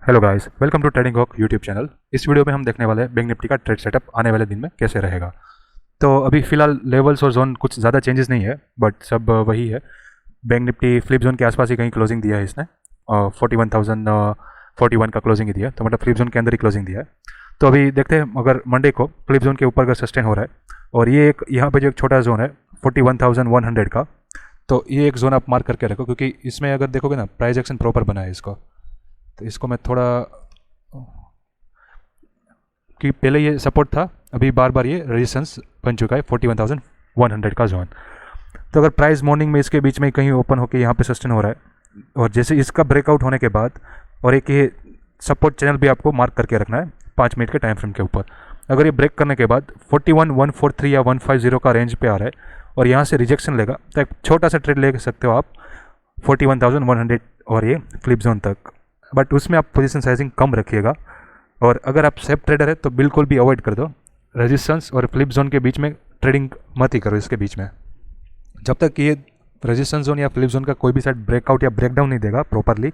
Hello guys, welcome to trading hawk YouTube channel. इस video में हम देखने वाले हैं बैंक निफ्टी का ट्रेड सेटअप आने वाले दिन में कैसे रहेगा। तो अभी फिलहाल लेवल्स और जोन कुछ ज़्यादा चेंजेस नहीं है, बट सब वही है। बैंक निफ्टी फ्लिप जोन के आसपास ही कहीं क्लोजिंग दिया है इसने, 41,041 का क्लोजिंग ही दिया है, तो मतलब फ्लिप जोन के अंदर ही क्लोजिंग दिया है। तो अभी देखते हैं अगर मंडे को फ्लिप जोन के ऊपर अगर सस्टेन हो रहा है, और ये एक यहाँ पे जो एक छोटा जोन है 41,100 का, तो ये एक जोन आप मार्क करके रखो, क्योंकि इसमें अगर देखोगे ना प्राइस एक्शन प्रॉपर बना है इसको। तो इसको मैं थोड़ा कि पहले ये सपोर्ट था, अभी बार बार ये रेजिस्टेंस बन चुका है 41,100 का जोन। तो अगर प्राइस मॉर्निंग में इसके बीच में कहीं ओपन होकर यहाँ पे सस्टेन हो रहा है, और जैसे इसका ब्रेकआउट होने के बाद, और एक ये सपोर्ट चैनल भी आपको मार्क करके रखना है 5 मिनट के टाइम फ्रेम के ऊपर। अगर ये ब्रेक करने के बाद 41,143 या 150 का रेंज पे आ रहा है और यहाँ से रिजेक्शन लेगा, तो एक छोटा सा ट्रेड ले सकते हो आप 41,100 और ये फ्लिप जोन तक, बट उसमें आप पोजीशन साइजिंग कम रखिएगा। और अगर आप सेफ ट्रेडर है तो बिल्कुल भी अवॉइड कर दो रेजिस्टेंस और फ्लिप जोन के बीच में ट्रेडिंग मत ही करो इसके बीच में। जब तक ये रेजिस्टेंस जोन या फ्लिप जोन का कोई भी साइड ब्रेकआउट या ब्रेकडाउन नहीं देगा प्रॉपरली,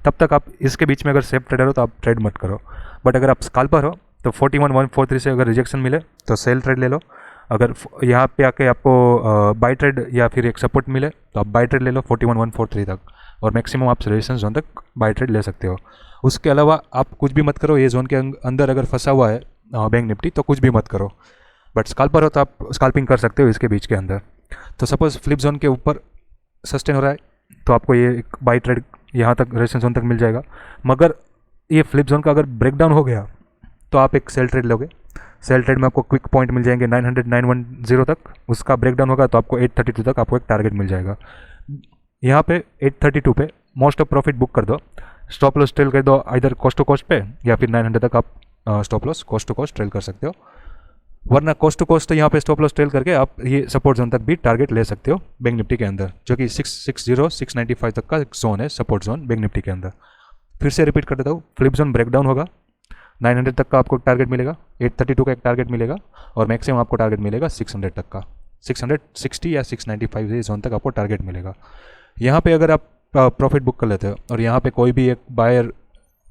तब तक आप इसके बीच में अगर सेफ ट्रेडर हो तो आप ट्रेड मत करो। बट अगर आप स्काल्पर हो तो 41,143 से अगर रिजेक्शन मिले तो सेल ट्रेड ले लो। अगर यहाँ पे आके आपको बाई ट्रेड या फिर एक सपोर्ट मिले तो आप बाई ट्रेड ले लो 41,143 तक, और मैक्सिमम आप रेजिस्टेंस जोन तक बाई ट्रेड ले सकते हो। उसके अलावा आप कुछ भी मत करो, ये जोन के अंदर अगर फंसा हुआ है बैंक निफ्टी तो कुछ भी मत करो। बट स्काल्पर हो तो आप स्काल्पिंग कर सकते हो इसके बीच के अंदर। तो सपोज फ्लिप जोन के ऊपर सस्टेन हो रहा है तो आपको ये एक बाई ट्रेड यहाँ तक रेजिस्टेंस जोन तक मिल जाएगा। मगर ये फ्लिप जोन का अगर ब्रेकडाउन हो गया तो आप एक सेल ट्रेड लोगे। सेल ट्रेड में आपको क्विक पॉइंट मिल जाएंगे 910 तक, उसका ब्रेकडाउन होगा तो आपको 832 तक आपको एक टारगेट मिल जाएगा। यहाँ पे 832 पे मोस्ट ऑफ प्रॉफिट बुक कर दो, स्टॉप लॉस ट्रेल कर दो इधर कॉस्ट टू कॉस्ट पे, या फिर 900 तक आप stop loss cost to cost trail कर सकते हो। वरना कॉस्ट टू कॉस्ट यहाँ पे स्टॉप लॉस ट्रेल करके आप ये सपोर्ट जोन तक भी टारगेट ले सकते हो बैंक निफ्टी के अंदर, जो कि 660 695 तक का एक जोन है, सपोर्ट जोन बैंक निफ्टी के अंदर। फिर से रिपीट कर देता हूँ, फ्लिप जोन ब्रेकडाउन होगा 900 तक का आपको टारगेट मिलेगा, 832 का एक टारगेट मिलेगा, और मैक्सिमम आपको टारगेट मिलेगा 600 तक का, 660 या 695 जोन तक आपको टारगेट मिलेगा। यहाँ पे अगर आप प्रॉफिट बुक कर लेते हो और यहाँ पे कोई भी एक बायर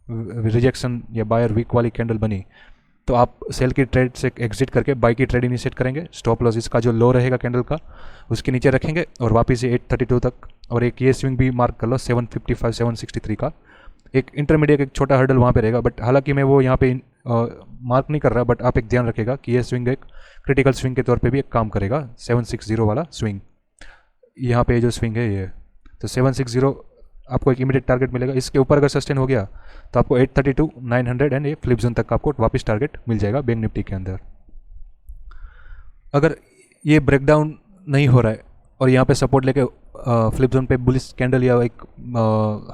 रिजेक्शन या बायर वीक वाली कैंडल बनी, तो आप सेल की ट्रेड से एग्जिट करके बाई की ट्रेड इनिशिएट करेंगे। स्टॉप लॉस इसका जो लो रहेगा कैंडल का उसके नीचे रखेंगे और वापस से 832 तक, और एक ये स्विंग भी मार्क कर लो 755 763 का, एक इंटरमीडिएट एक छोटा हर्डल वहाँ पे रहेगा। बट हालांकि मैं वो यहाँ पे मार्क नहीं कर रहा, बट आप एक ध्यान रखेगा कि ये स्विंग एक क्रिटिकल स्विंग के तौर पे भी एक काम करेगा। 760 वाला स्विंग, यहाँ पे जो स्विंग है ये, तो 760 आपको एक इमीडिएट टारगेट मिलेगा। इसके ऊपर अगर सस्टेन हो गया तो आपको 832 900 एंड ये फ्लिप जोन तक आपको वापस टारगेट मिल जाएगा बैंक निफ्टी के अंदर। अगर ये ब्रेकडाउन नहीं हो रहा है और यहाँ पे सपोर्ट लेके फ्लिप जोन पे बुलिश कैंडल या एक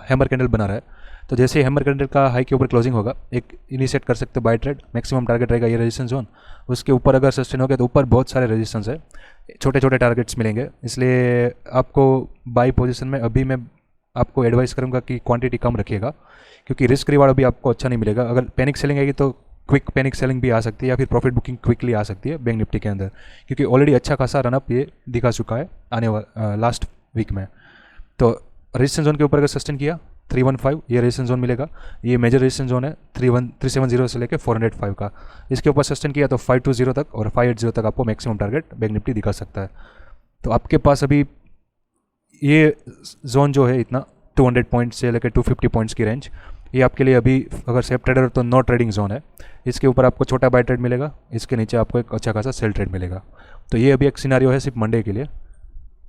हैमर कैंडल बना रहा है, तो जैसे ही हैमर कैंडल का हाई के ऊपर क्लोजिंग होगा एक इनिशिएट कर सकते हो बाय ट्रेड। मैक्सिमम टारगेट रहेगा ये रेजिस्टेंस जोन, उसके ऊपर अगर सस्टेन हो गया तो ऊपर बहुत सारे रेजिस्टेंस है, छोटे छोटे टारगेट्स मिलेंगे। इसलिए आपको बाई पोजीशन में अभी मैं आपको एडवाइस करूँगा कि क्वांटिटी कम रखिएगा, क्योंकि रिस्क रिवार्ड अभी आपको अच्छा नहीं मिलेगा। अगर पैनिक सेलिंग आएगी तो क्विक पैनिक सेलिंग भी आ सकती है, या फिर प्रॉफिट बुकिंग क्विकली आ सकती है बैंक निफ्टी के अंदर, क्योंकि ऑलरेडी अच्छा खासा रनअप ये दिखा चुका है आने वाला लास्ट वीक में। तो रेजिस्टेंस जोन के ऊपर अगर सस्टेन किया 315 ये रेजिस्टेंस जोन मिलेगा, ये मेजर रेजिस्टेंस जोन है 370 से लेकर 405 का। इसके ऊपर सस्टेन किया तो 520 तक और 580 तक आपको मैक्सिमम टारगेट बैंक निफ्टी दिखा सकता है। तो आपके पास अभी ये जोन जो है इतना 200 पॉइंट से लेकर 250 पॉइंट्स की रेंज, ये आपके लिए अभी अगर सेफ ट्रेडर तो नो ट्रेडिंग जोन है। इसके ऊपर आपको छोटा बाय ट्रेड मिलेगा, इसके नीचे आपको एक अच्छा खासा सेल ट्रेड मिलेगा। तो ये अभी एक सिनारियो है सिर्फ मंडे के लिए।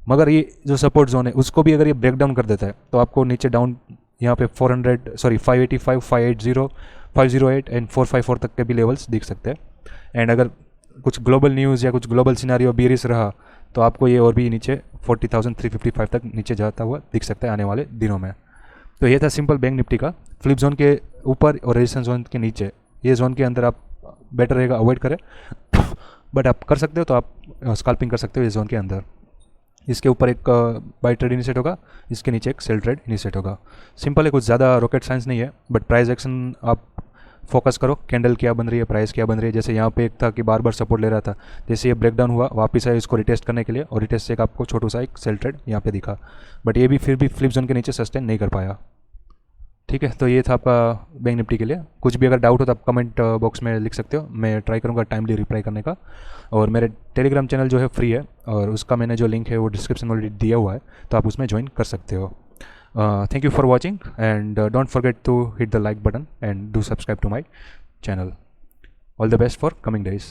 मगर ये जो सपोर्ट जोन है उसको भी अगर ये ब्रेक डाउन कर देता है तो आपको नीचे डाउन यहाँ पे 585 580 508 एंड 454 तक के भी लेवल्स दिख सकते हैं। एंड अगर कुछ ग्लोबल न्यूज़ या कुछ ग्लोबल सिनारियो बीरिश रहा तो आपको ये और भी नीचे 40,355 तक नीचे जाता हुआ दिख सकता है आने वाले दिनों में। तो ये था सिंपल बैंक निफ्टी का फ्लिप जोन के ऊपर और रेजिस्टेंस जोन के नीचे, ये जोन के अंदर आप बेटर रहेगा अवॉइड करें। बट आप कर सकते हो तो आप स्काल्पिंग कर सकते हो इस जोन के अंदर। इसके ऊपर एक बाई ट्रेड इनिशिएट होगा, इसके नीचे एक सेल ट्रेड इनिशिएट होगा। सिंपल है, कुछ ज़्यादा रॉकेट साइंस नहीं है, बट प्राइस एक्शन आप फोकस करो, कैंडल क्या बन रही है, प्राइस क्या बन रही है। जैसे यहाँ पे एक था कि बार बार सपोर्ट ले रहा था, जैसे ये ब्रेकडाउन हुआ वापस आया इसको रिटेस्ट करने के लिए, और रिटेस्ट से एक आपको छोटा सा एक सेल ट्रेड यहाँ पे दिखा, बट ये भी फिर भी फ्लिप जोन के नीचे सस्टेन नहीं कर पाया। ठीक है, तो ये था आपका बैंक निफ्टी के लिए। कुछ भी अगर डाउट हो तो आप कमेंट बॉक्स में लिख सकते हो, मैं ट्राई करूँगा टाइमली रिप्लाई करने का। और मेरे टेलीग्राम चैनल जो है फ्री है, और उसका मैंने जो लिंक है वो डिस्क्रिप्शन में ऑलरेडी दिया हुआ है, तो आप उसमें ज्वाइन कर सकते हो। Thank you for watching, and don't forget to hit the like button and do subscribe to my channel. All the best for coming days.